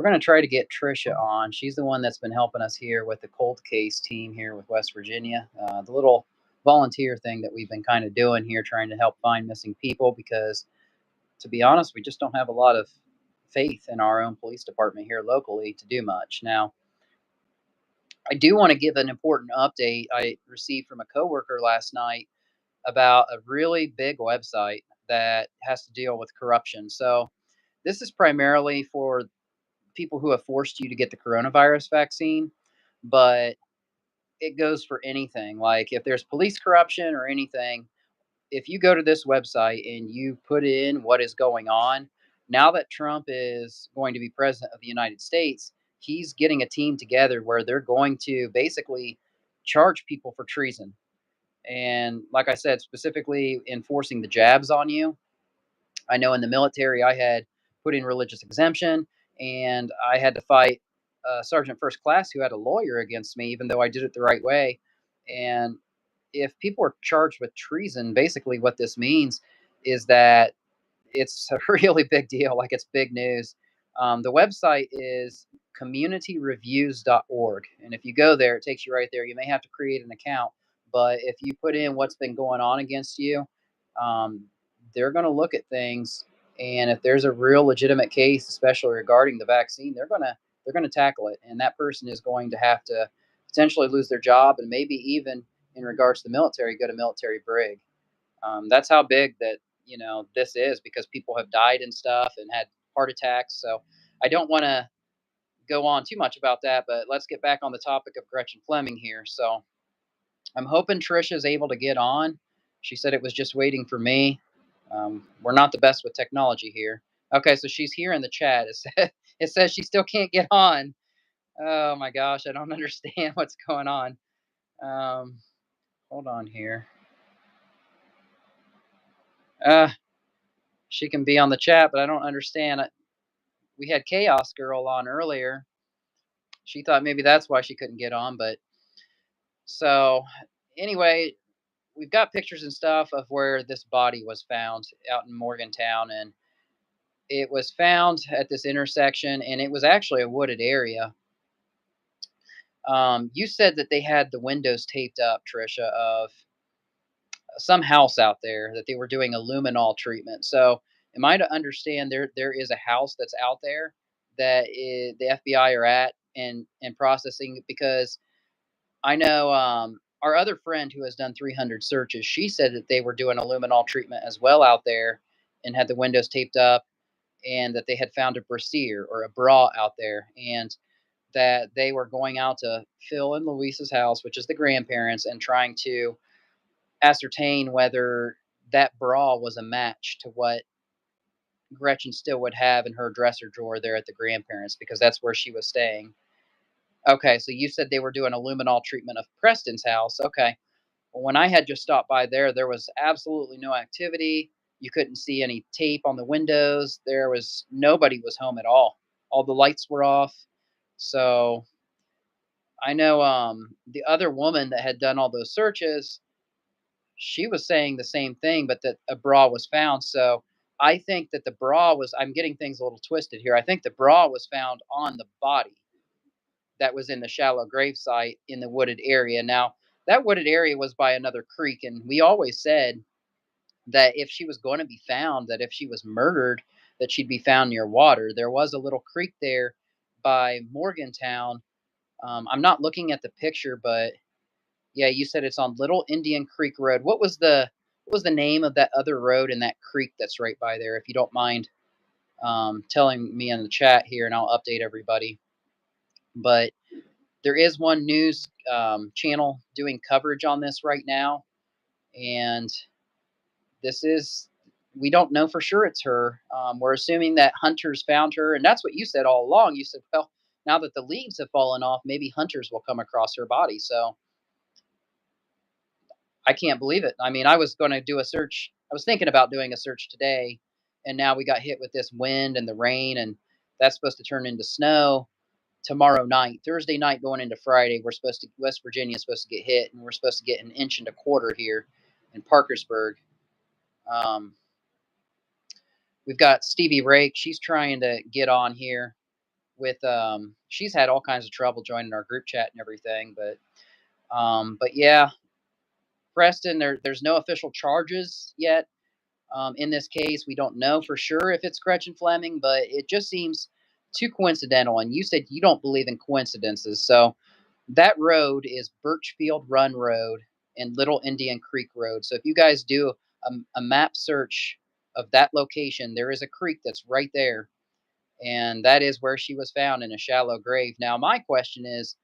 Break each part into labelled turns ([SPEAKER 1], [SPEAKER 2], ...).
[SPEAKER 1] We're going to try to get Trisha on. She's the one that's been helping us here with the cold case team here with West Virginia. The little volunteer thing that we've been kind of doing here, trying to help find missing people, because to be honest, we just don't have a lot of faith in our own police department here locally to do much. Now, I do want to give an important update I received from a coworker last night about a really big website that has to deal with corruption. So this is primarily for people who have forced you to get the coronavirus vaccine, but it goes for anything. Like if there's police corruption or anything, if you go to this website and you put in what is going on, now that Trump is going to be president of the United States, he's getting a team together where they're going to basically charge people for treason. And like I said, specifically enforcing the jabs on you. I know in the military, I had put in religious exemption, and I had to fight a sergeant first class who had a lawyer against me, even though I did it the right way. And if people are charged with treason, basically what this means is that it's a really big deal. Like, it's big news. The website is communityreviews.org. And if you go there, it takes you right there. You may have to create an account, but if you put in what's been going on against you, um, they're going to look at things. And if there's a real legitimate case, especially regarding the vaccine, they're going to tackle it. And that person is going to have to potentially lose their job, and maybe even in regards to the military, go to military brig. That's how big that this is, because people have died and stuff and had heart attacks. So I don't want to go on too much about that, but let's get back on the topic of Gretchen Fleming here. So I'm hoping Trisha's able to get on. She said it was just waiting for me. We're not the best with technology here. Okay, so she's here in the chat. It says she still can't get on. Oh my gosh, I don't understand what's going on. Hold on here. She can be on the chat, but I don't understand. We had Chaos Girl on earlier. She thought maybe that's why she couldn't get on. But so anyway, we've got pictures and stuff of where this body was found out in Morgantown, and it was found at this intersection, and it was actually a wooded area. You said that they had the windows taped up, Trisha, of some house out there, that they were doing a luminol treatment. So am I to understand there is a house that's out there that the FBI are at and processing? Because I know our other friend who has done 300 searches, she said that they were doing a luminol treatment as well out there and had the windows taped up, and that they had found a brassiere or a bra out there, and that they were going out to Phil and Louisa's house, which is the grandparents, and trying to ascertain whether that bra was a match to what Gretchen still would have in her dresser drawer there at the grandparents, because that's where she was staying. Okay, so you said they were doing a luminol treatment of Preston's house. Okay. Well, when I had just stopped by there, there was absolutely no activity. You couldn't see any tape on the windows. Nobody was home at all. All the lights were off. So I know the other woman that had done all those searches, she was saying the same thing, but that a bra was found. So I think that the bra was, I'm getting things a little twisted here. I think the bra was found on the body that was in the shallow grave site in the wooded area. Now, that wooded area was by another creek, and we always said that if she was going to be found, that if she was murdered, that she'd be found near water. There was a little creek there by Morgantown. I'm not looking at the picture, but yeah, you said it's on Little Indian Creek Road. What was the name of that other road in that creek that's right by there? If you don't mind telling me in the chat here, and I'll update everybody. But there is one news channel doing coverage on this right now, and we don't know for sure it's her. We're assuming that hunters found her, and that's what you said all along. You said, well, now that the leaves have fallen off, maybe hunters will come across her body. So I can't believe it. I mean, I was going to do a search. I was thinking about doing a search today, and now we got hit with this wind and the rain, and that's supposed to turn into snow tomorrow night, Thursday night going into Friday. West Virginia is supposed to get hit, and we're supposed to get 1.25 inches here in Parkersburg. We've got Stevie Rake. She's trying to get on here with she's had all kinds of trouble joining our group chat and everything, but yeah, Preston, there's no official charges yet. In this case, we don't know for sure if it's Gretchen Fleming, but it just seems too coincidental. And you said you don't believe in coincidences. So that road is Birchfield Run Road and Little Indian Creek Road. So if you guys do a map search of that location, there is a creek that's right there. And that is where she was found, in a shallow grave. Now, my question is,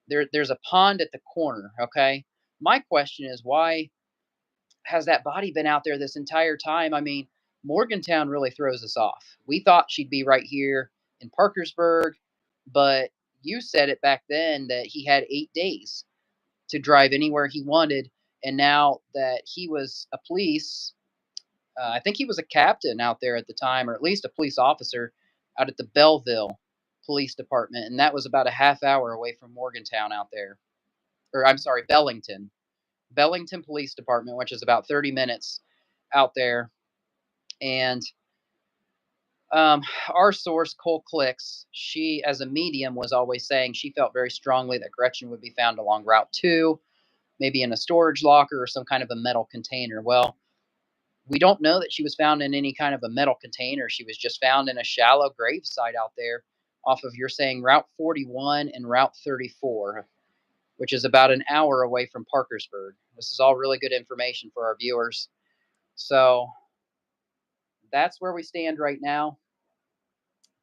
[SPEAKER 1] there's a pond at the corner, okay? My question is, why has that body been out there this entire time? I mean, Morgantown really throws us off. We thought she'd be right here in Parkersburg, but you said it back then that he had 8 days to drive anywhere he wanted. And now that he was a police, I think he was a captain out there at the time, or at least a police officer out at the Belleville Police Department. And that was about a half hour away from Morgantown out there. Or I'm sorry, Bellington Police Department, which is about 30 minutes out there. And our source, Cole Clicks, she, as a medium, was always saying she felt very strongly that Gretchen would be found along Route 2, maybe in a storage locker or some kind of a metal container. Well, we don't know that she was found in any kind of a metal container. She was just found in a shallow grave site out there off of, you're saying, Route 41 and Route 34, which is about an hour away from Parkersburg. This is all really good information for our viewers. So that's where we stand right now.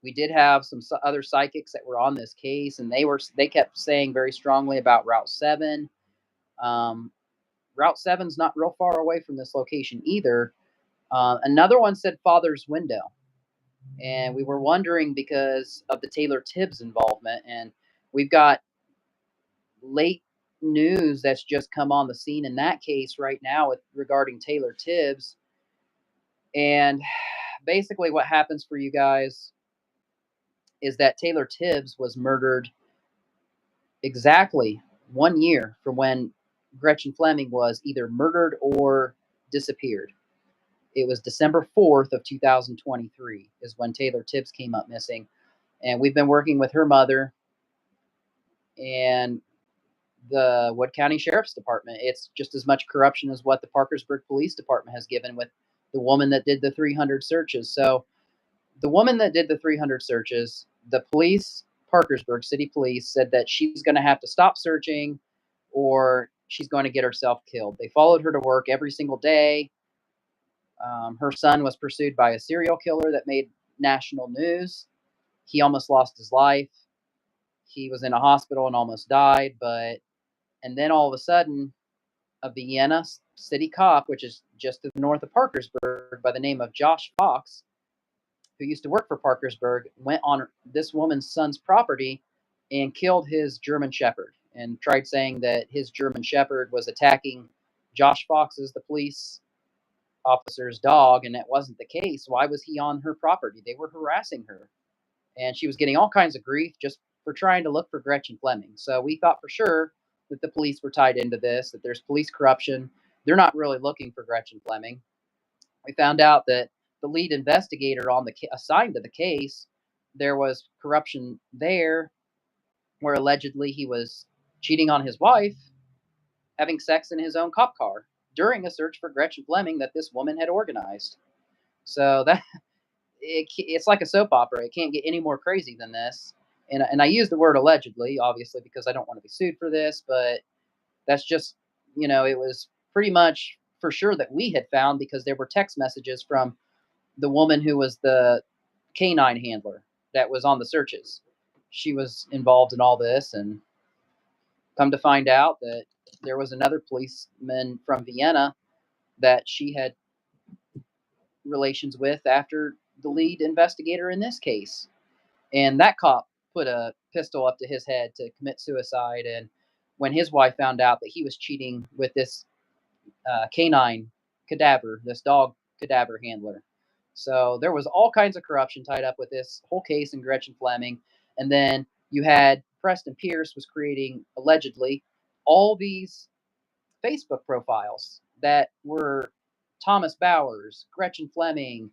[SPEAKER 1] We did have some other psychics that were on this case, and they kept saying very strongly about Route 7. Route 7's not real far away from this location either. Another one said Father's Window, and we were wondering because of the Taylor Tibbs involvement, and we've got late news that's just come on the scene in that case right now regarding Taylor Tibbs. And basically what happens for you guys is that Taylor Tibbs was murdered exactly 1 year from when Gretchen Fleming was either murdered or disappeared. It was December 4th of 2023 is when Taylor Tibbs came up missing. And we've been working with her mother and the Wood County Sheriff's Department. It's just as much corruption as what the Parkersburg Police Department has given with the woman that did the 300 searches. So the woman that did the 300 searches, the police, Parkersburg City Police, said that she's going to have to stop searching or she's going to get herself killed. They followed her to work every single day. Her son was pursued by a serial killer that made national news. He almost lost his life. He was in a hospital and almost died, and then all of a sudden, a Vienna city cop, which is just to the north of Parkersburg, by the name of Josh Fox, who used to work for Parkersburg, went on this woman's son's property and killed his German Shepherd and tried saying that his German Shepherd was attacking Josh Fox's, the police officer's dog, and that wasn't the case. Why was he on her property? They were harassing her, and she was getting all kinds of grief just for trying to look for Gretchen Fleming. So we thought for sure that the police were tied into this, that there's police corruption. They're not really looking for Gretchen Fleming. We found out that the lead investigator assigned to the case, there was corruption there, where allegedly he was cheating on his wife, having sex in his own cop car during a search for Gretchen Fleming that this woman had organized. So it's like a soap opera. It can't get any more crazy than this. And I use the word allegedly, obviously, because I don't want to be sued for this, but that's just, it was pretty much for sure that we had found because there were text messages from the woman who was the canine handler that was on the searches. She was involved in all this, and come to find out that there was another policeman from Vienna that she had relations with after the lead investigator in this case. And that cop put a pistol up to his head to commit suicide. And when his wife found out that he was cheating with this canine cadaver, this dog cadaver handler. So there was all kinds of corruption tied up with this whole case and Gretchen Fleming. And then you had Preston Pierce was creating, allegedly, all these Facebook profiles that were Thomas Bowers, Gretchen Fleming,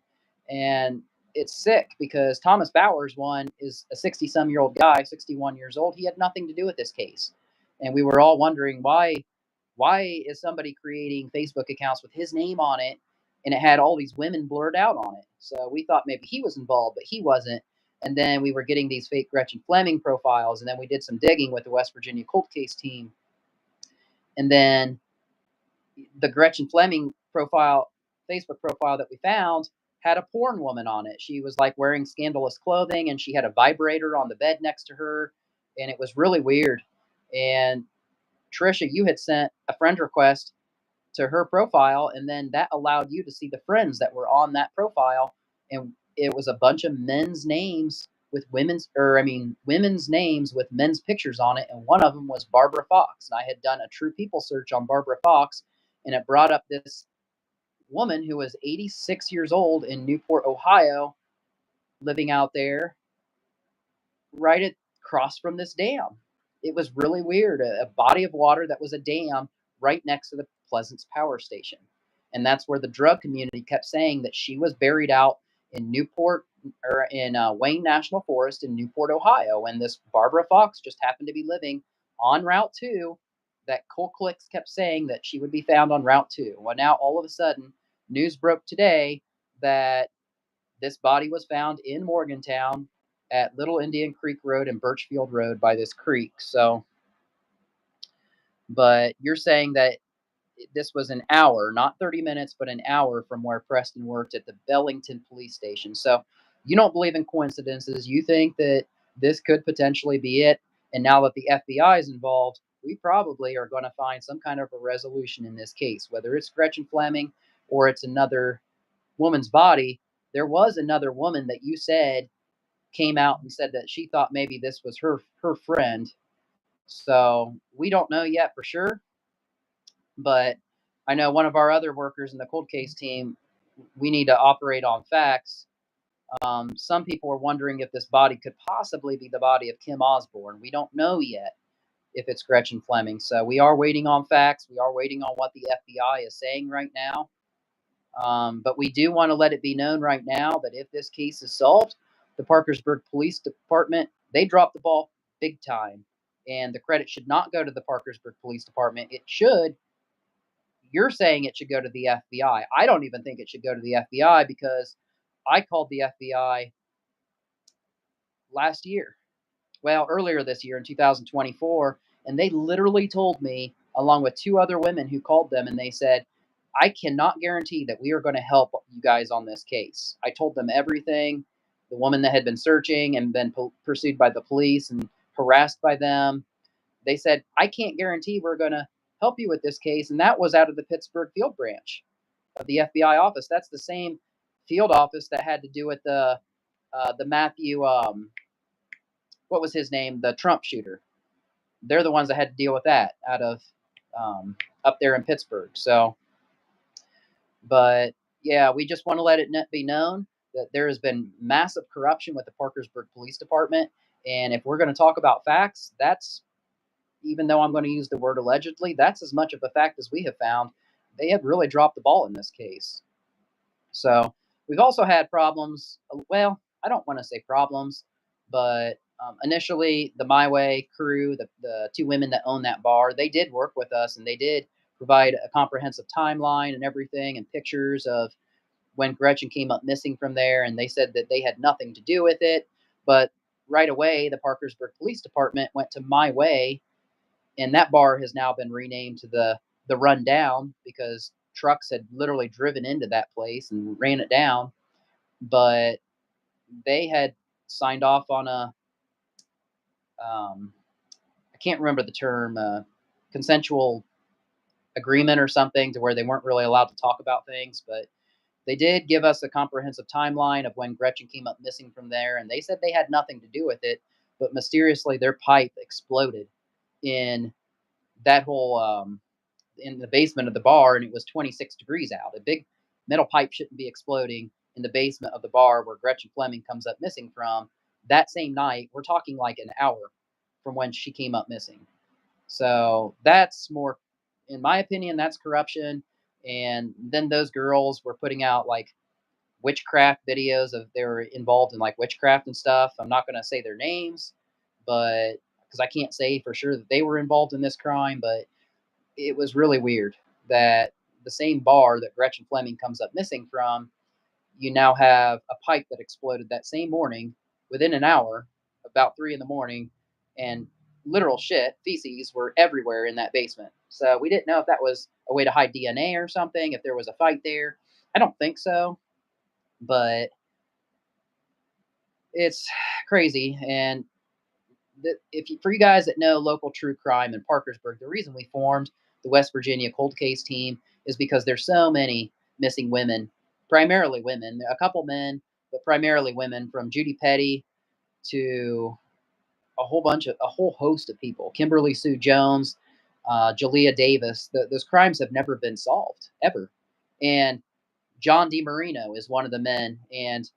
[SPEAKER 1] and it's sick because Thomas Bowers one is a 60-some-year-old guy, 61 years old. He had nothing to do with this case, and we were all wondering why is somebody creating Facebook accounts with his name on it, and it had all these women blurred out on it. So we thought maybe he was involved, but he wasn't. And then we were getting these fake Gretchen Fleming profiles, and then we did some digging with the West Virginia cold case team, and then the Gretchen Fleming profile, Facebook profile that we found had a porn woman on it. She was like wearing scandalous clothing, and she had a vibrator on the bed next to her, and it was really weird. And Trisha, you had sent a friend request to her profile, and then that allowed you to see the friends that were on that profile, and it was a bunch of men's names with women's names with men's pictures on it, and one of them was Barbara Fox. And I had done a True People search on Barbara Fox, and it brought up this woman who was 86 years old in Newport, Ohio, living out there right across from this dam. It was really weird. A body of water that was a dam right next to the Pleasance Power Station. And that's where the drug community kept saying that she was buried out in Newport, or in Wayne National Forest in Newport, Ohio. And this Barbara Fox just happened to be living on Route 2. That Coal Clicks kept saying that she would be found on Route 2. Well, now all of a sudden, news broke today that this body was found in Morgantown at Little Indian Creek Road and Birchfield Road by this creek. So, but you're saying that this was an hour, not 30 minutes, but an hour from where Preston worked at the Bellington police station. So you don't believe in coincidences. You think that this could potentially be it. And now that the FBI is involved, we probably are going to find some kind of a resolution in this case, whether it's Gretchen Fleming or it's another woman's body. There was another woman that you said came out and said that she thought maybe this was her friend. So we don't know yet for sure. But I know one of our other workers in the cold case team, we need to operate on facts. Some people are wondering if this body could possibly be the body of Kim Osborne. We don't know yet if it's Gretchen Fleming. So we are waiting on facts. We are waiting on what the FBI is saying right now. But we do want to let it be known right now that if this case is solved, the Parkersburg Police Department, they dropped the ball big time. And the credit should not go to the Parkersburg Police Department. It should. You're saying it should go to the FBI. I don't even think it should go to the FBI because I called the FBI last year. Well, earlier this year in 2024, and they literally told me, along with two other women who called them, and they said, I cannot guarantee that we are going to help you guys on this case. I told them everything. The woman that had been searching and been pursued by the police and harassed by them, they said, I can't guarantee we're going to help you with this case. And that was out of the Pittsburgh field branch of the FBI office. That's the same field office that had to do with the Matthew, what was his name? The Trump shooter. They're the ones that had to deal with that out of up there in Pittsburgh. So, but yeah, we just want to let it be known that there has been massive corruption with the Parkersburg Police Department. And if we're going to talk about facts, that's, even though I'm going to use the word allegedly, that's as much of a fact as we have found. They have really dropped the ball in this case. So we've also had problems. Well, I don't want to say problems, but initially the My Way crew, the two women that own that bar, they did work with us, and they did provide a comprehensive timeline and everything and pictures of when Gretchen came up missing from there. And they said that they had nothing to do with it. But right away, the Parkersburg Police Department went to My Way, and that bar has now been renamed to the Rundown because trucks had literally driven into that place and ran it down. But they had signed off on a I can't remember the term, consensual agreement or something, to where they weren't really allowed to talk about things. But they did give us a comprehensive timeline of when Gretchen came up missing from there, and they said they had nothing to do with it, but mysteriously their pipe exploded in that whole in the basement of the bar, and it was 26 degrees out. A big metal pipe shouldn't be exploding in the basement of the bar where Gretchen Fleming comes up missing from. That same night, we're talking like an hour from when she came up missing. So that's more, in my opinion, that's corruption. And then those girls were putting out like witchcraft videos of they were involved in like witchcraft and stuff. I'm not going to say their names, but because I can't say for sure that they were involved in this crime, but it was really weird that the same bar that Gretchen Fleming comes up missing from, you now have a pipe that exploded that same morning within an hour, about 3 in the morning, and literal shit, feces were everywhere in that basement. So we didn't know if that was a way to hide DNA or something, if there was a fight there. I don't think so, but it's crazy. And for you guys that know local true crime in Parkersburg, the reason we formed the West Virginia cold case team is because there's so many missing women, primarily women, a couple men, but primarily women, from Judy Petty to a whole host of people. Kimberly Sue Jones, Jalea Davis. Those crimes have never been solved ever, and John DiMarino is one of the men. And,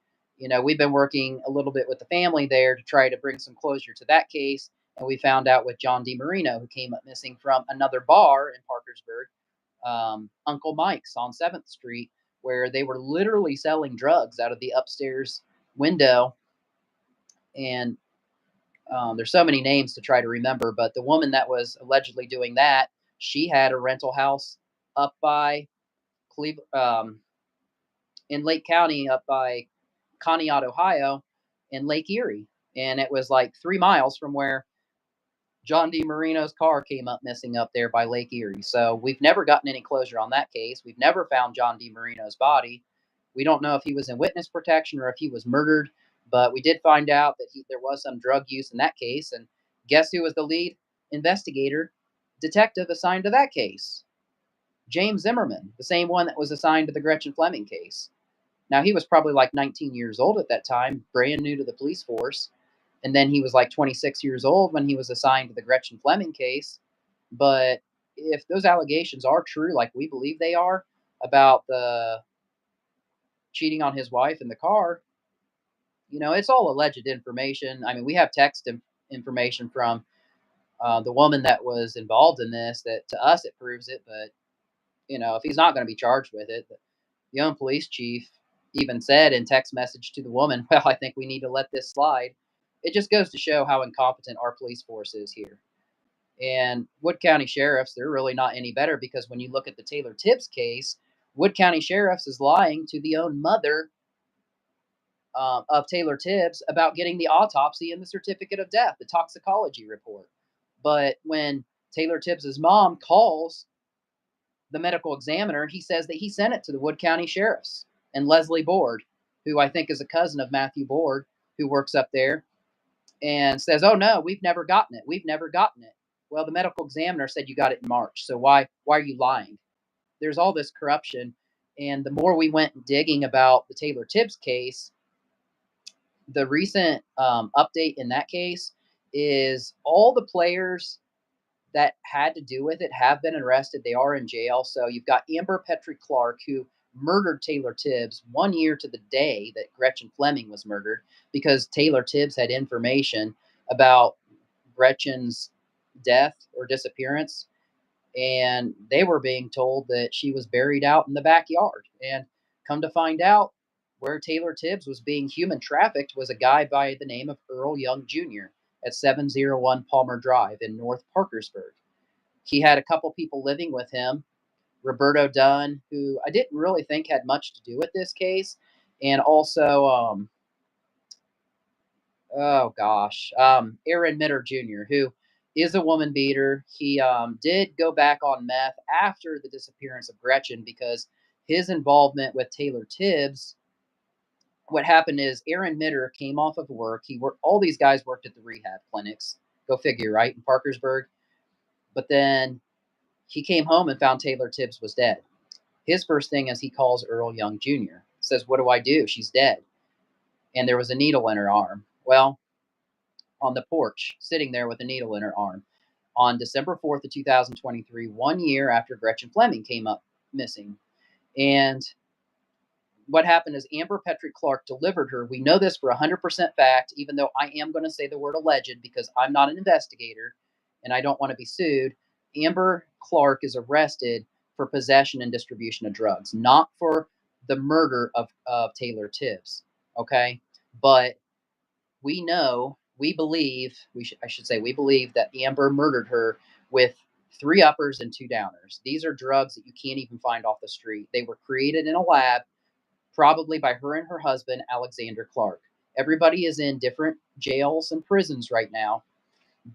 [SPEAKER 1] we've been working a little bit with the family there to try to bring some closure to that case. And we found out with John DiMarino, who came up missing from another bar in Parkersburg, Uncle Mike's on 7th Street, where they were literally selling drugs out of the upstairs window. And there's so many names to try to remember, but the woman that was allegedly doing that, she had a rental house up by Cleveland, in Lake County, up by Conneaut, Ohio, in Lake Erie. And it was like 3 miles from where John DiMarino's car came up missing up there by Lake Erie. So we've never gotten any closure on that case. We've never found John DiMarino's body. We don't know if he was in witness protection or if he was murdered, but we did find out that there was some drug use in that case. And guess who was the lead investigator, detective assigned to that case? James Zimmerman, the same one that was assigned to the Gretchen Fleming case. Now, he was probably like 19 years old at that time, brand new to the police force. And then he was like 26 years old when he was assigned to the Gretchen Fleming case. But if those allegations are true, like we believe they are, about the cheating on his wife in the car, it's all alleged information. I mean, we have text information from the woman that was involved in this that to us it proves it. But, if he's not going to be charged with it, the own police chief even said in text message to the woman, well, I think we need to let this slide. It just goes to show how incompetent our police force is here. And Wood County sheriffs, they're really not any better, because when you look at the Taylor Tibbs case, Wood County sheriffs is lying to the own mother of Taylor Tibbs about getting the autopsy and the certificate of death, the toxicology report. But when Taylor Tibbs's mom calls the medical examiner, he says that he sent it to the Wood County sheriffs. And Leslie Board, who I think is a cousin of Matthew Board, who works up there, and says, oh no, we've never gotten it. We've never gotten it. Well, the medical examiner said you got it in March. So why are you lying? There's all this corruption. And the more we went digging about the Taylor Tibbs case, the recent update in that case is all the players that had to do with it have been arrested. They are in jail. So you've got Amber Petrie Clark, who murdered Taylor Tibbs 1 year to the day that Gretchen Fleming was murdered, because Taylor Tibbs had information about Gretchen's death or disappearance. And they were being told that she was buried out in the backyard. And come to find out, where Taylor Tibbs was being human trafficked was a guy by the name of Earl Young Jr. at 701 Palmer Drive in North Parkersburg. He had a couple people living with him, Roberto Dunn, who I didn't really think had much to do with this case, and also, Aaron Mitter Jr., who is a woman beater. He did go back on meth after the disappearance of Gretchen, because his involvement with Taylor Tibbs, what happened is Aaron Mitter came off of work. All these guys worked at the rehab clinics. Go figure, right? In Parkersburg. But then he came home and found Taylor Tibbs was dead. His first thing is he calls Earl Young Jr. Says, what do I do? She's dead. And there was a needle in her arm. Well, on the porch, sitting there with a needle in her arm, on December 4th of 2023, 1 year after Gretchen Fleming came up missing. And what happened is Amber Petrie Clark delivered her. We know this for 100% fact, even though I am going to say the word alleged because I'm not an investigator and I don't want to be sued. Amber Clark is arrested for possession and distribution of drugs, not for the murder of Taylor Tibbs. Okay. But we know, we believe, I should say, we believe that Amber murdered her with 3 uppers and 2 downers. These are drugs that you can't even find off the street. They were created in a lab, probably by her and her husband, Alexander Clark. Everybody is in different jails and prisons right now,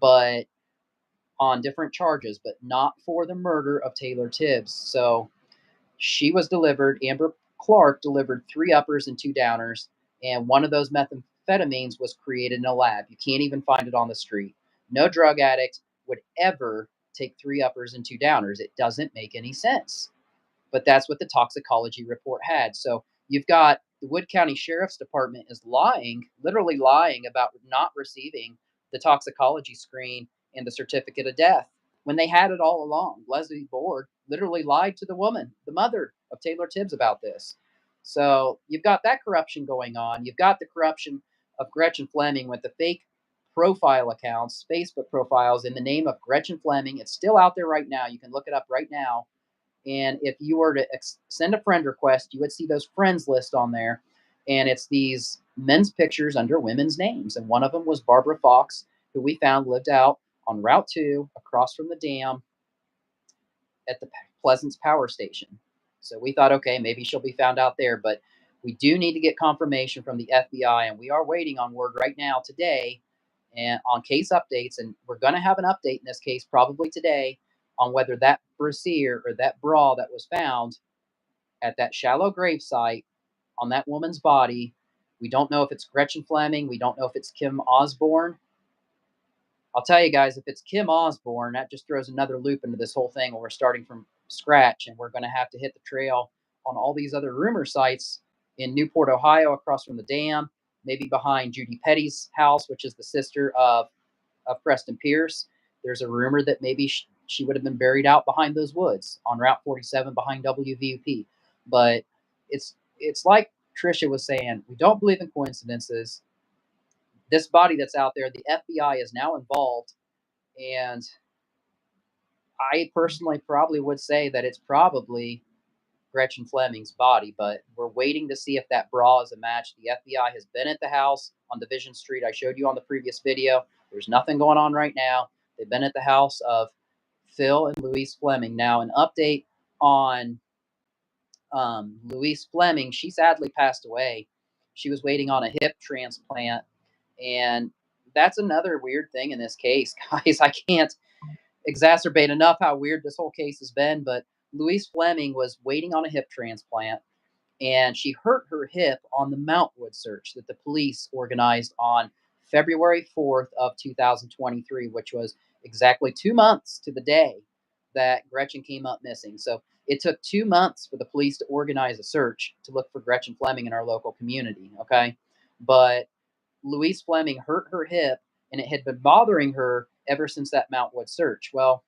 [SPEAKER 1] but on different charges, but not for the murder of Taylor Tibbs. So she was delivered, Amber Clark delivered 3 uppers and 2 downers, and one of those methamphetamines was created in a lab. You can't even find it on the street. No drug addict would ever take 3 uppers and 2 downers. It doesn't make any sense. But that's what the toxicology report had. So you've got the Wood County Sheriff's Department is lying, literally lying about not receiving the toxicology screen and the certificate of death when they had it all along. Leslie Board literally lied to the woman, the mother of Taylor Tibbs, about this. So you've got that corruption going on. You've got the corruption of Gretchen Fleming with the fake profile accounts, Facebook profiles in the name of Gretchen Fleming. It's still out there right now. You can look it up right now. And if you were to send a friend request, you would see those friends list on there. And it's these men's pictures under women's names. And one of them was Barbara Fox, who we found lived out on Route 2 across from the dam at the Pleasance Power Station. So we thought, okay, maybe she'll be found out there. But we do need to get confirmation from the FBI. And we are waiting on word right now today and on case updates. And we're going to have an update in this case probably today on whether that brassiere or that bra that was found at that shallow grave site on that woman's body, we don't know if it's Gretchen Fleming. We don't know if it's Kim Osborne. I'll tell you guys, if it's Kim Osborne, that just throws another loop into this whole thing where we're starting from scratch and we're going to have to hit the trail on all these other rumor sites in Newport, Ohio, across from the dam, maybe behind Judy Petty's house, which is the sister of Preston Pierce. There's a rumor that maybe she would have been buried out behind those woods on Route 47 behind WVUP. But it's like Tricia was saying, we don't believe in coincidences. This body that's out there, the FBI is now involved, and I personally probably would say that it's probably Gretchen Fleming's body, but we're waiting to see if that bra is a match. The FBI has been at the house on Division Street. I showed you on the previous video. There's nothing going on right now. They've been at the house of Phil and Louise Fleming. Now, an update on Louise Fleming. She sadly passed away. She was waiting on a hip transplant, and that's another weird thing in this case, guys. I can't exacerbate enough how weird this whole case has been, but Louise Fleming was waiting on a hip transplant, and she hurt her hip on the Mountwood search that the police organized on February 4th of 2023, which was exactly 2 months to the day that Gretchen came up missing. So it took 2 months for the police to organize a search to look for Gretchen Fleming in our local community, okay? But Louise Fleming hurt her hip, and it had been bothering her ever since that Mountwood search. Well,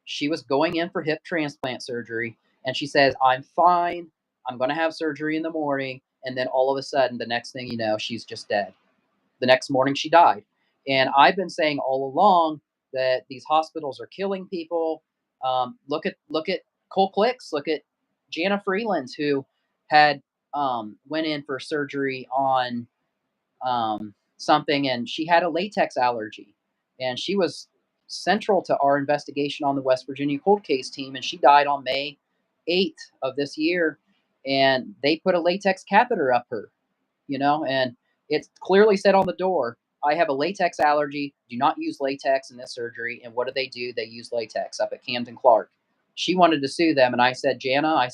[SPEAKER 1] she was going in for hip transplant surgery, and she says, I'm fine. I'm going to have surgery in the morning. And then all of a sudden, the next thing you know, she's just dead. The next morning, she died. And I've been saying all along that these hospitals are killing people. Look at Cole Clicks. Look at Jana Freeland, who had went in for surgery on something, and she had a latex allergy, and she was central to our investigation on the West Virginia cold case team, and she died on May 8th of this year, and they put a latex catheter up her, and it clearly said on the door, I have a latex allergy, do not use latex in this surgery. And what do? They use latex up at Camden Clark. She wanted to sue them, and I said, Jana,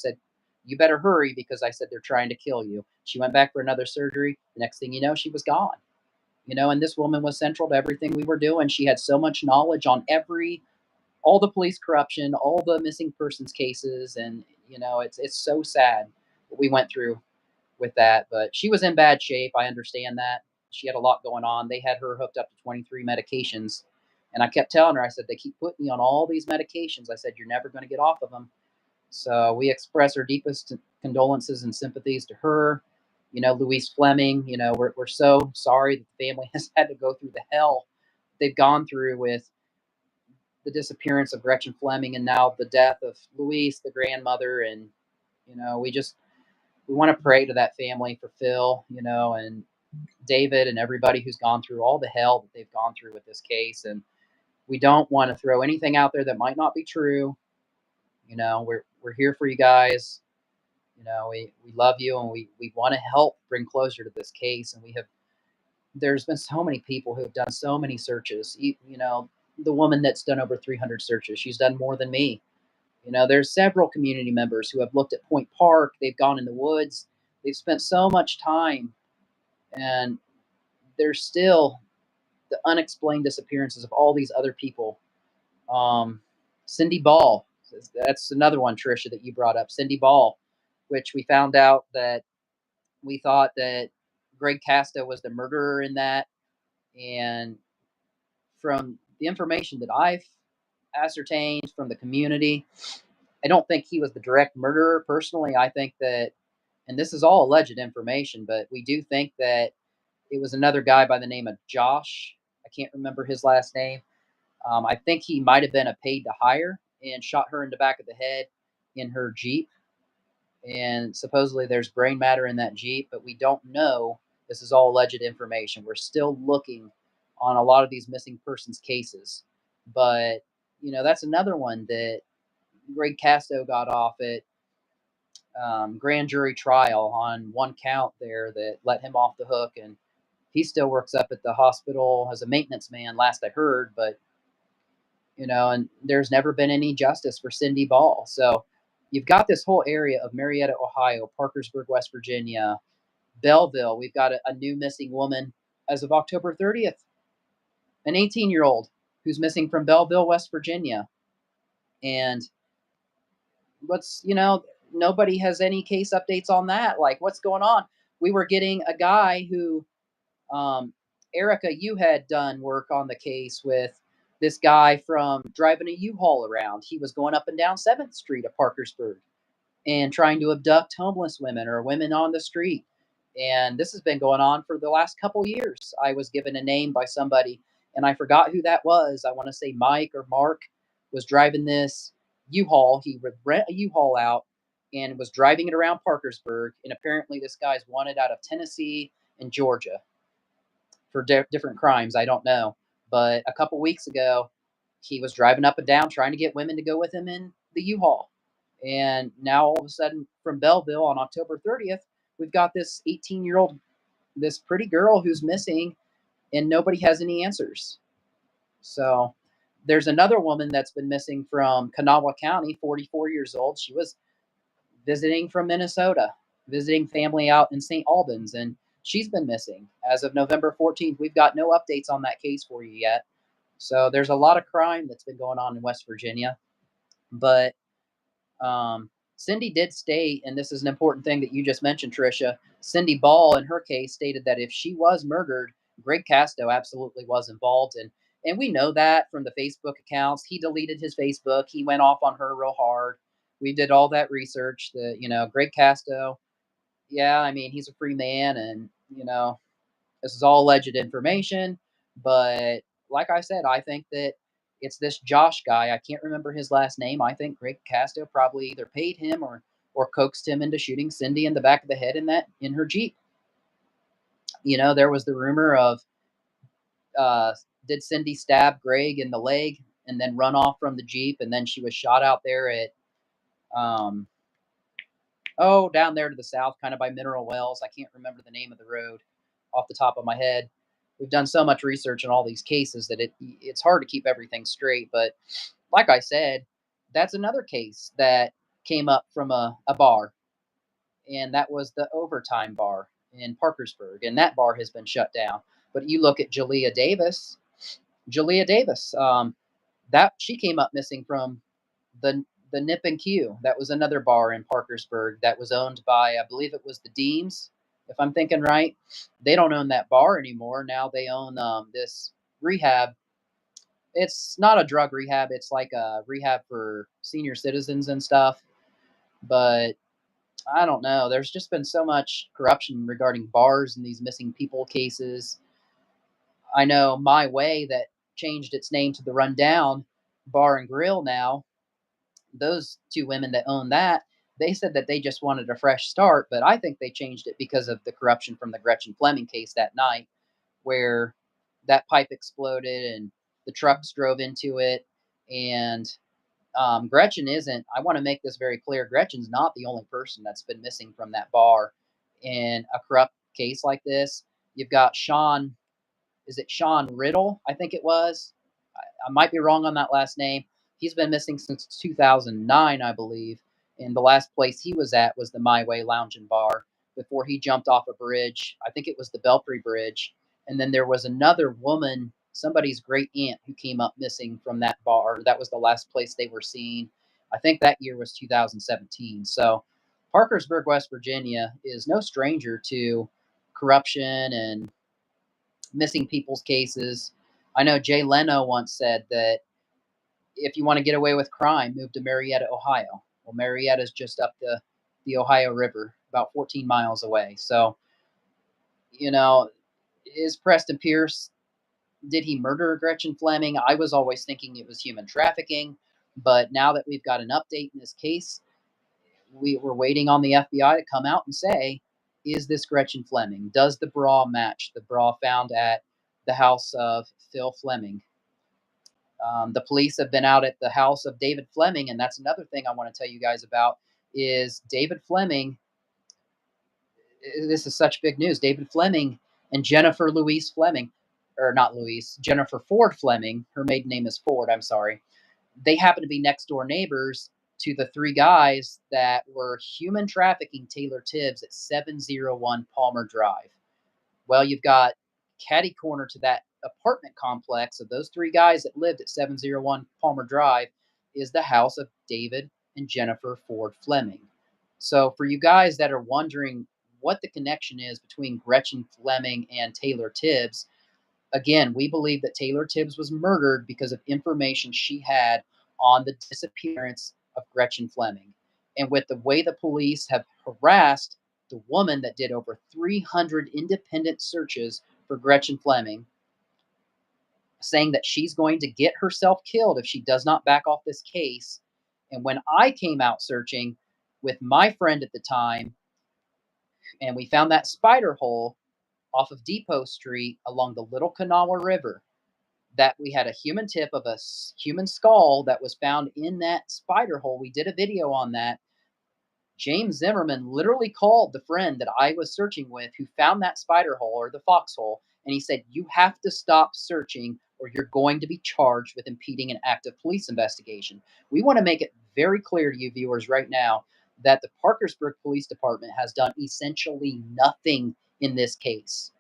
[SPEAKER 1] you better hurry, because I said they're trying to kill you. She went back for another surgery. The next thing you know, she was gone. And this woman was central to everything we were doing. She had so much knowledge on all the police corruption, all the missing persons cases, and it's so sad what we went through with that. But she was in bad shape. I understand that. She had a lot going on. They had her hooked up to 23 medications. And I kept telling her, I said, they keep putting me on all these medications. I said, you're never going to get off of them. So we express our deepest condolences and sympathies to her. Louise Fleming, we're so sorry that the family has had to go through the hell they've gone through with the disappearance of Gretchen Fleming and now the death of Louise, the grandmother. And We want to pray to that family for Phil, and David and everybody who's gone through all the hell that they've gone through with this case. And we don't want to throw anything out there that might not be true. We're here for you guys. We love you, and we want to help bring closure to this case. And there's been so many people who have done so many searches. The woman that's done over 300 searches, she's done more than me. There's several community members who have looked at Point Park. They've gone in the woods. They've spent so much time, and there's still the unexplained disappearances of all these other people. Cindy Ball, that's another one, Tricia, that you brought up. Cindy Ball, which we found out that we thought that Greg Casta was the murderer in that. And from the information that I've ascertained from the community, I don't think he was the direct murderer. Personally, I think that, and this is all alleged information, but we do think that it was another guy by the name of Josh. I can't remember his last name. I think he might have been a paid to hire and shot her in the back of the head in her Jeep. And supposedly there's brain matter in that Jeep, but we don't know. This is all alleged information. We're still looking on a lot of these missing persons cases. But, that's another one that Greg Casto got off at grand jury trial on one count there that let him off the hook. And he still works up at the hospital as a maintenance man, last I heard. But, and there's never been any justice for Cindy Ball. So you've got this whole area of Marietta, Ohio, Parkersburg, West Virginia, Belleville. We've got a new missing woman as of October 30th, an 18-year-old who's missing from Belleville, West Virginia. And nobody has any case updates on that. Like, what's going on? We were getting a guy who, Erica, you had done work on the case with this guy from driving a U-Haul around. He was going up and down 7th Street of Parkersburg and trying to abduct homeless women or women on the street. And this has been going on for the last couple years. I was given a name by somebody, and I forgot who that was. I want to say Mike or Mark was driving this U-Haul. He would rent a U-Haul out and was driving it around Parkersburg. And apparently this guy's wanted out of Tennessee and Georgia for different crimes. I don't know. But a couple weeks ago, he was driving up and down trying to get women to go with him in the U-Haul. And now all of a sudden from Belleville on October 30th, we've got this 18-year-old, this pretty girl who's missing, and nobody has any answers. So there's another woman that's been missing from Kanawha County, 44 years old. She was visiting from Minnesota, visiting family out in St. Albans, and she's been missing as of November 14th. We've got no updates on that case for you yet. So there's a lot of crime that's been going on in West Virginia. But Cindy did state, and this is an important thing that you just mentioned, Tricia, Cindy Ball in her case stated that if she was murdered, Greg Casto absolutely was involved. And we know that from the Facebook accounts. He deleted his Facebook. He went off on her real hard. We did all that research that, Greg Casto, yeah, I mean, he's a free man, and, this is all alleged information. But like I said, I think that it's this Josh guy. I can't remember his last name. I think Greg Casto probably either paid him or coaxed him into shooting Cindy in the back of the head in her Jeep. There was the rumor of, did Cindy stab Greg in the leg and then run off from the Jeep, and then she was shot out there at, down there to the south, kind of by Mineral Wells. I can't remember the name of the road off the top of my head. We've done so much research on all these cases that it's hard to keep everything straight. But like I said, that's another case that came up from a bar, and that was the Overtime Bar in Parkersburg, and that bar has been shut down. But you look at Jalea Davis, that she came up missing from the Nip and Q. That was another bar in Parkersburg that was owned by, I believe it was the Deems, if I'm thinking right. They don't own that bar anymore. Now they own this rehab. It's not a drug rehab. It's like a rehab for senior citizens and stuff. But I don't know. There's just been so much corruption regarding bars and these missing people cases. I know My Way, that changed its name to the Rundown Bar and Grill now. Those two women that own that, They said that they just wanted a fresh start, but I think they changed it because of the corruption from the Gretchen Fleming case that night, where that pipe exploded and the trucks drove into it. And Gretchen isn't, I want to make this very clear, Gretchen's not the only person that's been missing from that bar in a corrupt case like this. You've got Sean, is it Sean Riddle? I think it was. I might be wrong on that last name. He's been missing since 2009, I believe. And the last place he was at was the My Way Lounge and Bar before he jumped off a bridge. I think it was the Belfry Bridge. And then there was another woman, somebody's great aunt, who came up missing from that bar. That was the last place they were seen. I think that year was 2017. So Parkersburg, West Virginia is no stranger to corruption and missing people's cases. I know Jay Leno once said that if you want to get away with crime, move to Marietta, Ohio. Well, Marietta is just up the Ohio River, about 14 miles away. So, you know, is Preston Pierce, did he murder Gretchen Fleming? I was always thinking it was human trafficking. But now that we've got an update in this case, we're waiting on the FBI to come out and say, is this Gretchen Fleming? Does the bra match the bra found at the house of Phil Fleming? The police have been out at the house of David Fleming, and that's another thing I want to tell you guys about is David Fleming. This is such big news. David Fleming and Jennifer Louise Fleming, or not Louise, Jennifer Ford Fleming, her maiden name is Ford, I'm sorry. They happen to be next door neighbors to the three guys that were human trafficking Taylor Tibbs at 701 Palmer Drive. Well, you've got catty corner to that apartment complex of those three guys that lived at 701 Palmer Drive is the house of David and Jennifer Ford Fleming. So for you guys that are wondering what the connection is between Gretchen Fleming and Taylor Tibbs, again, we believe that Taylor Tibbs was murdered because of information she had on the disappearance of Gretchen Fleming. And with the way the police have harassed the woman that did over 300 independent searches for Gretchen Fleming, saying that she's going to get herself killed if she does not back off this case. And when I came out searching with my friend at the time, and we found that spider hole off of Depot Street along the Little Kanawha River, that we had a human tip of a human skull that was found in that spider hole. We did a video on that. James Zimmerman literally called the friend that I was searching with who found that spider hole or the foxhole, and he said, you have to stop searching or you're going to be charged with impeding an active police investigation. We want to make it very clear to you viewers right now that the Parkersburg Police Department has done essentially nothing in this case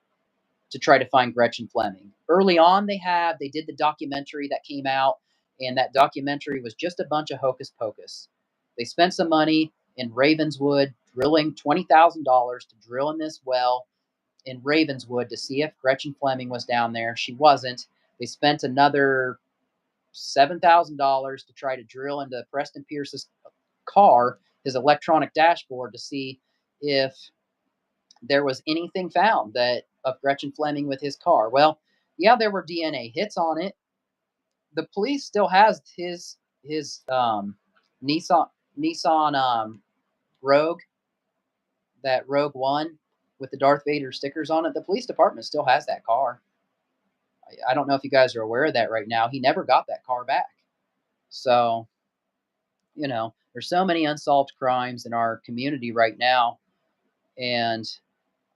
[SPEAKER 1] to try to find Gretchen Fleming. Early on, they did the documentary that came out, and that documentary was just a bunch of hocus pocus. They spent some money in Ravenswood, drilling $20,000 to drill in this well in Ravenswood to see if Gretchen Fleming was down there. She wasn't. They spent another $7,000 to try to drill into Preston Pierce's car, his electronic dashboard, to see if there was anything found that of Gretchen Fleming with his car. Well, yeah, there were DNA hits on it. The police still has his Nissan Rogue, that Rogue One with the Darth Vader stickers on it. The police department still has that car. I don't know if you guys are aware of that right now. He never got that car back. So, there's so many unsolved crimes in our community right now. And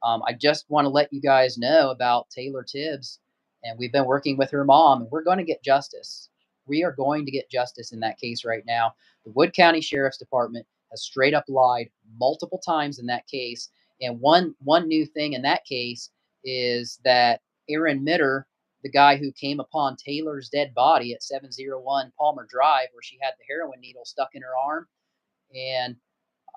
[SPEAKER 1] I just want to let you guys know about Taylor Tibbs. And we've been working with her mom, and we're going to get justice. We are going to get justice in that case right now. The Wood County Sheriff's Department has straight up lied multiple times in that case. And one new thing in that case is that Aaron Mitter, the guy who came upon Taylor's dead body at 701 Palmer Drive, where she had the heroin needle stuck in her arm, and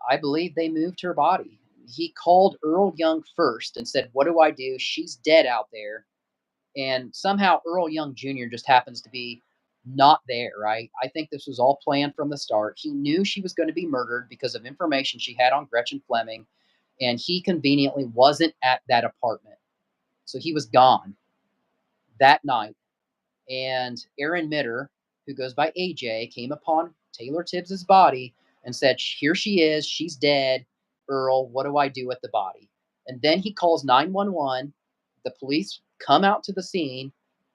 [SPEAKER 1] I believe they moved her body. He called Earl Young first and said, what do I do? She's dead out there. And somehow Earl Young Jr. just happens to be not there, right? I think this was all planned from the start. He knew she was going to be murdered because of information she had on Gretchen Fleming, and he conveniently wasn't at that apartment. So he was gone that night. And Aaron Mitter, who goes by AJ, came upon Taylor Tibbs's body and said, "Here she is. She's dead. Earl, what do I do with the body?" And then he calls 911. The police come out to the scene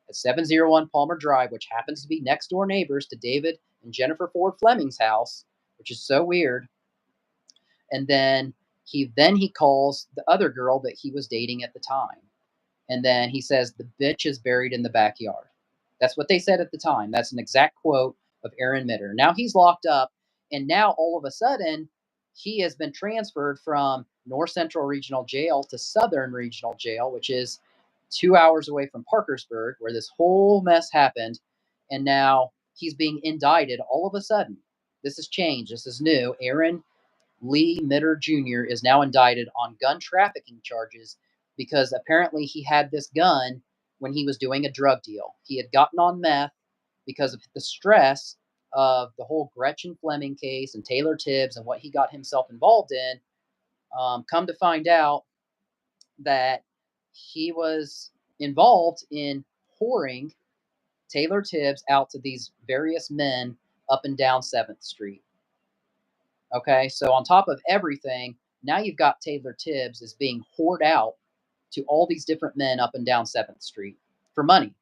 [SPEAKER 1] at 701 Palmer Drive, which happens to be next door neighbors to David and Jennifer Ford Fleming's house, which is so weird. And then he calls the other girl that he was dating at the time. And then he says, "The bitch is buried in the backyard." That's what they said at the time. That's an exact quote of Aaron Mitter. Now he's locked up, and now all of a sudden, he has been transferred from North Central Regional Jail to Southern Regional Jail, which is 2 hours away from Parkersburg, where this whole mess happened. And now he's being indicted all of a sudden. This has changed. This is new. Aaron Lee Mitter Jr. is now indicted on gun trafficking charges because apparently he had this gun when he was doing a drug deal. He had gotten on meth because of the stress of the whole Gretchen Fleming case and Taylor Tibbs and what he got himself involved in. Come to find out that he was involved in whoring Taylor Tibbs out to these various men up and down 7th Street. Okay, so on top of everything, now you've got Taylor Tibbs is being whored out to all these different men up and down 7th Street for money.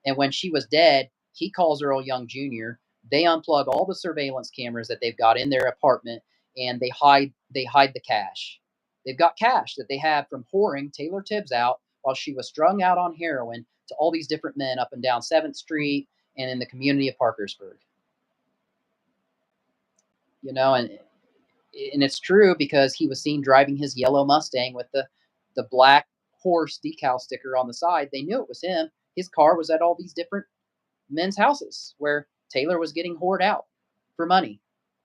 [SPEAKER 1] And when she was dead, he calls Earl Young Jr. They unplug all the surveillance cameras that they've got in their apartment, and they hide the cash. They've got cash that they had from whoring Taylor Tibbs out while she was strung out on heroin to all these different men up and down 7th Street and in the community of Parkersburg. You know, and it's true because he was seen driving his yellow Mustang with the black horse decal sticker on the side. They knew it was him. His car was at all these different men's houses where Taylor was getting whored out for money.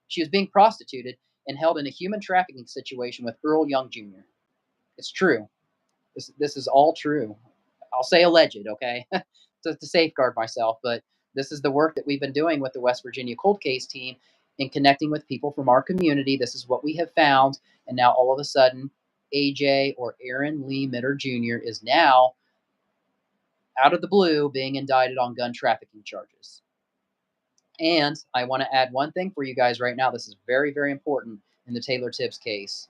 [SPEAKER 1] She was being prostituted and held in a human trafficking situation with Earl Young Jr. It's true. This is all true. I'll say alleged, okay, to safeguard myself, but this is the work that we've been doing with the West Virginia cold case team in connecting with people from our community. This is what we have found, and now all of a sudden, AJ or Aaron Lee Mitter Jr. is now out of the blue being indicted on gun trafficking charges. And I want to add one thing for you guys right now. This is very, very important in the Taylor Tibbs case.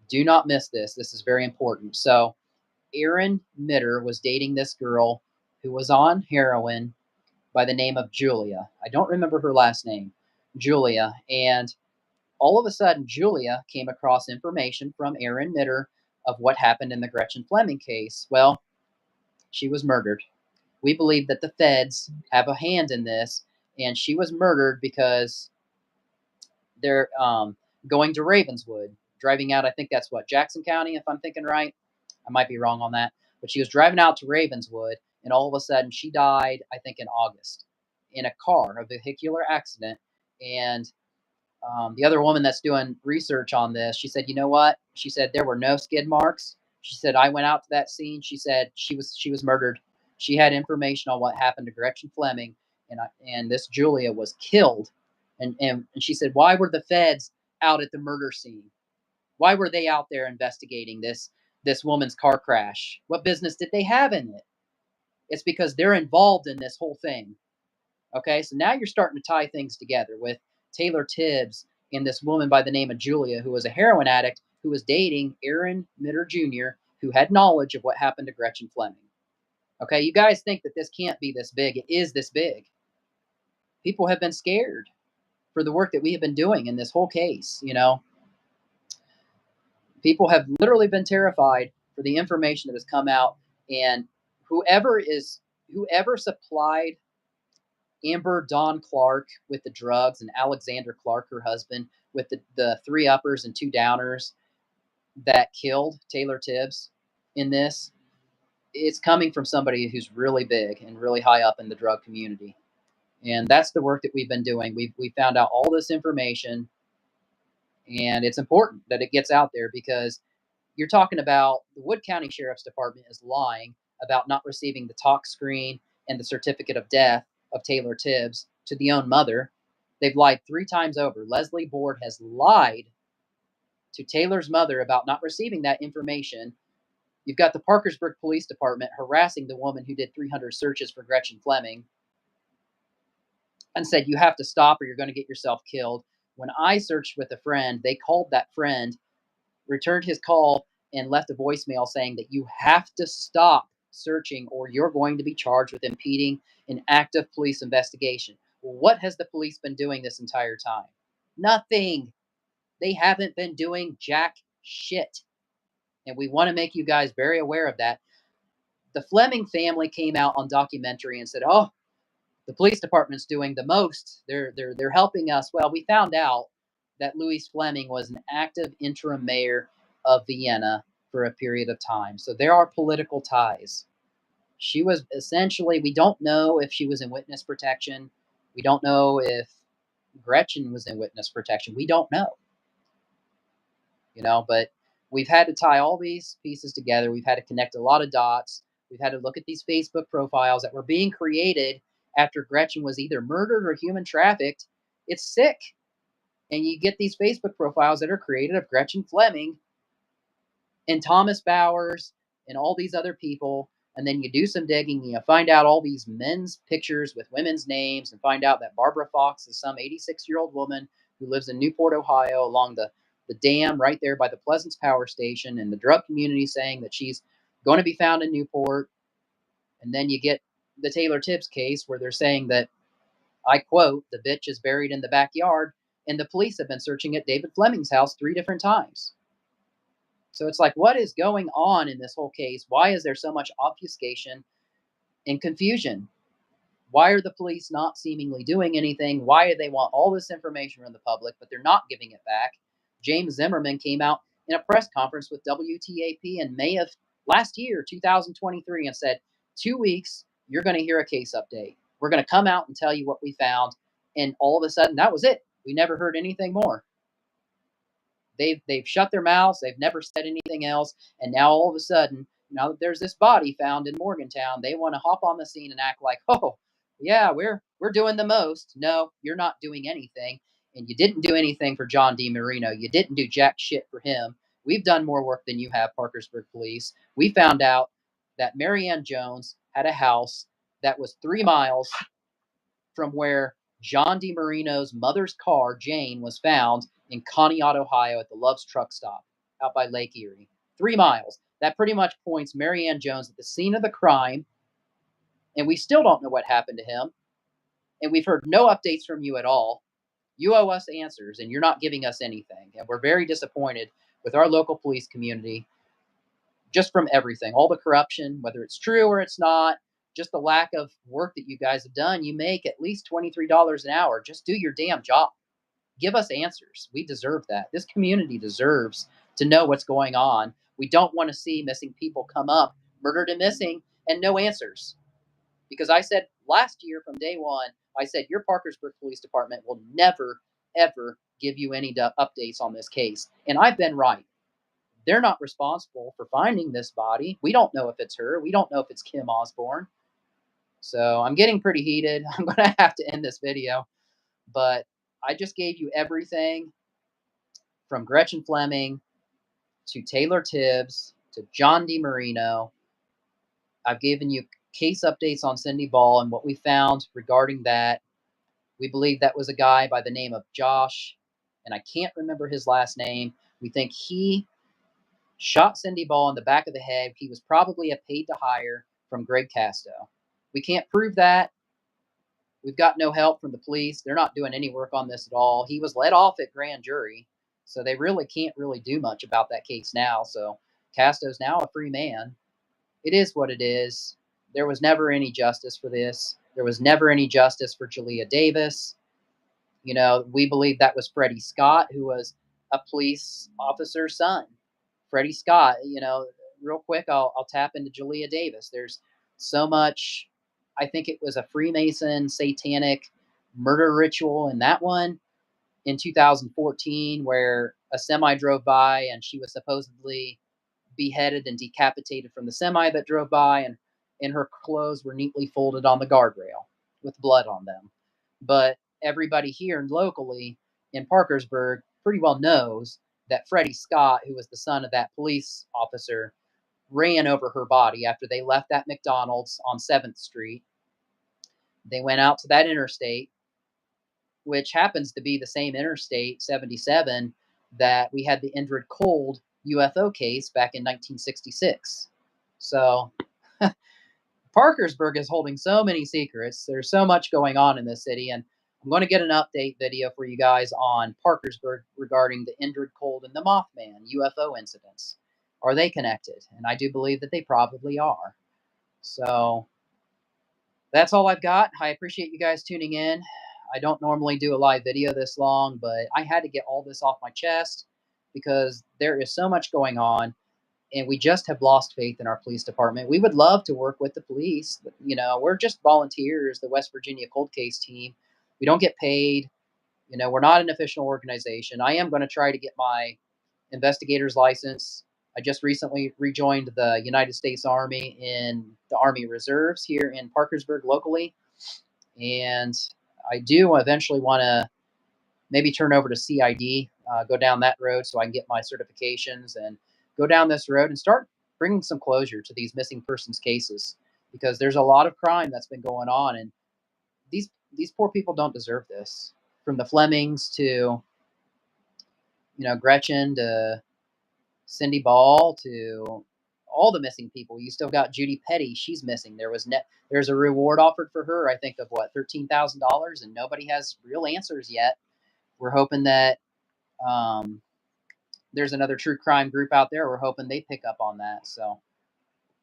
[SPEAKER 1] Do not miss this. This is very important. So, Aaron Mitter was dating this girl who was on heroin by the name of Julia. I don't remember her last name, Julia. And all of a sudden, Julia came across information from Aaron Mitter of what happened in the Gretchen Fleming case. Well, she was murdered. We believe that the feds have a hand in this, and she was murdered because they're going to Ravenswood, driving out, I think that's what, Jackson County, if I'm thinking right. I might be wrong on that. But she was driving out to Ravenswood, and all of a sudden she died, I think, in August in a car, a vehicular accident. And the other woman that's doing research on this, she said, you know what? She said there were no skid marks. She said, I went out to that scene. She said she was murdered. She had information on what happened to Gretchen Fleming, and this Julia was killed. And she said, why were the feds out at the murder scene? Why were they out there investigating this woman's car crash? What business did they have in it? It's because they're involved in this whole thing. Okay, so now you're starting to tie things together with Taylor Tibbs and this woman by the name of Julia, who was a heroin addict who was dating Aaron Mitter Jr., who had knowledge of what happened to Gretchen Fleming. Okay, you guys think that this can't be this big. It is this big. People have been scared for the work that we have been doing in this whole case, you know. People have literally been terrified for the information that has come out, and whoever supplied Amber Dawn Clark with the drugs and Alexander Clark, her husband, with the 3 uppers and 2 downers that killed Taylor Tibbs in this, it's coming from somebody who's really big and really high up in the drug community. And that's the work that we've been doing. We found out all this information, and it's important that it gets out there because you're talking about the Wood County Sheriff's Department is lying about not receiving the talk screen and the certificate of death of Taylor Tibbs to the own mother. They've lied 3 times over. Leslie Board has lied to Taylor's mother about not receiving that information. You've got the Parkersburg Police Department harassing the woman who did 300 searches for Gretchen Fleming and said, you have to stop or you're going to get yourself killed. When I searched with a friend, they called that friend, returned his call, and left a voicemail saying that you have to stop searching or you're going to be charged with impeding an active police investigation. Well, what has the police been doing this entire time? Nothing. They haven't been doing jack shit. And we want to make you guys very aware of that. The Fleming family came out on documentary and said, "Oh, the police department's doing the most. They're helping us." Well, we found out that Louise Fleming was an active interim mayor of Vienna for a period of time. So there are political ties. She was essentially, we don't know if she was in witness protection. We don't know if Gretchen was in witness protection. We don't know, but we've had to tie all these pieces together. We've had to connect a lot of dots. We've had to look at these Facebook profiles that were being created after Gretchen was either murdered or human trafficked. It's sick. And you get these Facebook profiles that are created of Gretchen Fleming and Thomas Bowers and all these other people. And then you do some digging, and you find out all these men's pictures with women's names, and find out that Barbara Fox is some 86-year-old woman who lives in Newport, Ohio, along the dam right there by the Pleasance Power Station, and the drug community saying that she's going to be found in Newport. And then you get the Taylor Tibbs case where they're saying that, I quote, "the bitch is buried in the backyard," and the police have been searching at David Fleming's house 3 different times. So it's like, what is going on in this whole case? Why is there so much obfuscation and confusion? Why are the police not seemingly doing anything? Why do they want all this information from the public, but they're not giving it back? James Zimmerman came out in a press conference with WTAP in May of last year, 2023, and said, 2 weeks, you're going to hear a case update. We're going to come out and tell you what we found. And all of a sudden, that was it. We never heard anything more. They've shut their mouths. They've never said anything else. And now all of a sudden, now that there's this body found in Morgantown, they want to hop on the scene and act like, "Oh, yeah, we're doing the most." No, you're not doing anything. And you didn't do anything for John DiMarino. You didn't do jack shit for him. We've done more work than you have, Parkersburg Police. We found out that Marianne Jones had a house that was 3 miles from where John DiMarino's mother's car, Jane, was found in Conneaut, Ohio at the Love's Truck Stop out by Lake Erie. 3 miles. That pretty much points Marianne Jones at the scene of the crime, and we still don't know what happened to him, and we've heard no updates from you at all. You owe us answers, and you're not giving us anything, and we're very disappointed with our local police community just from everything, all the corruption, whether it's true or it's not, just the lack of work that you guys have done. You make at least $23 an hour. Just do your damn job. Give us answers. We deserve that. This community deserves to know what's going on. We don't want to see missing people come up, murdered and missing, and no answers. Because I said last year from day one, I said your Parkersburg Police Department will never, ever give you any updates on this case. And I've been right. They're not responsible for finding this body. We don't know if it's her. We don't know if it's Kim Osborne. So I'm getting pretty heated. I'm going to have to end this video. But I just gave you everything from Gretchen Fleming to Taylor Tibbs to John DiMarino. I've given you case updates on Cindy Ball and what we found regarding that. We believe that was a guy by the name of Josh, and I can't remember his last name. We think he shot Cindy Ball in the back of the head. He was probably a paid to hire from Greg Casto. We can't prove that. We've got no help from the police. They're not doing any work on this at all. He was let off at grand jury, so they really can't really do much about that case now. So Casto's now a free man. It is what it is. There was never any justice for this. There was never any justice for Jalea Davis. We believe that was Freddie Scott, who was a police officer's son. Freddie Scott, real quick, I'll tap into Jalea Davis. There's so much. I think it was a Freemason satanic murder ritual in that one in 2014 where a semi drove by and she was supposedly beheaded and decapitated from the semi that drove by, and her clothes were neatly folded on the guardrail with blood on them. But everybody here locally in Parkersburg pretty well knows that Freddie Scott, who was the son of that police officer, ran over her body after they left that McDonald's on 7th Street. They went out to that interstate, which happens to be the same Interstate 77 that we had the Indrid Cold UFO case back in 1966. So Parkersburg is holding so many secrets. There's so much going on in this city, and I'm going to get an update video for you guys on Parkersburg regarding the Indrid Cold and the Mothman UFO incidents. Are they connected? And I do believe that they probably are. So that's all I've got. I appreciate you guys tuning in. I don't normally do a live video this long, but I had to get all this off my chest because there is so much going on, and we just have lost faith in our police department. We would love to work with the police. But, we're just volunteers, the West Virginia cold case team. We don't get paid. We're not an official organization. I am going to try to get my investigator's license. I just recently rejoined the United States Army in the Army Reserves here in Parkersburg locally. And I do eventually want to maybe turn over to CID, go down that road so I can get my certifications and go down this road and start bringing some closure to these missing persons cases, because there's a lot of crime that's been going on, and these poor people don't deserve this. From the Flemings to Gretchen to Cindy Ball to all the missing people. You still got Judy Petty. She's missing. There's a reward offered for her, I think, of what, $13,000, and nobody has real answers yet. We're hoping that there's another true crime group out there. We're hoping they pick up on that. So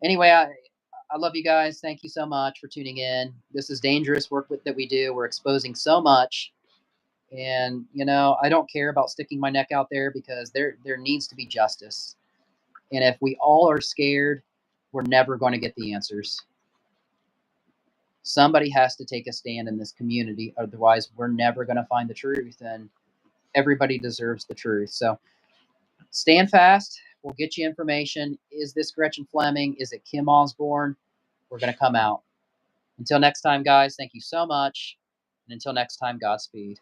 [SPEAKER 1] anyway, I love you guys. Thank you so much for tuning in. This is dangerous work that we do. We're exposing so much. And, I don't care about sticking my neck out there because there needs to be justice. And if we all are scared, we're never going to get the answers. Somebody has to take a stand in this community. Otherwise, we're never going to find the truth. And everybody deserves the truth. So stand fast. We'll get you information. Is this Gretchen Fleming? Is it Kim Osborne? We're going to come out. Until next time, guys, thank you so much. And until next time, Godspeed.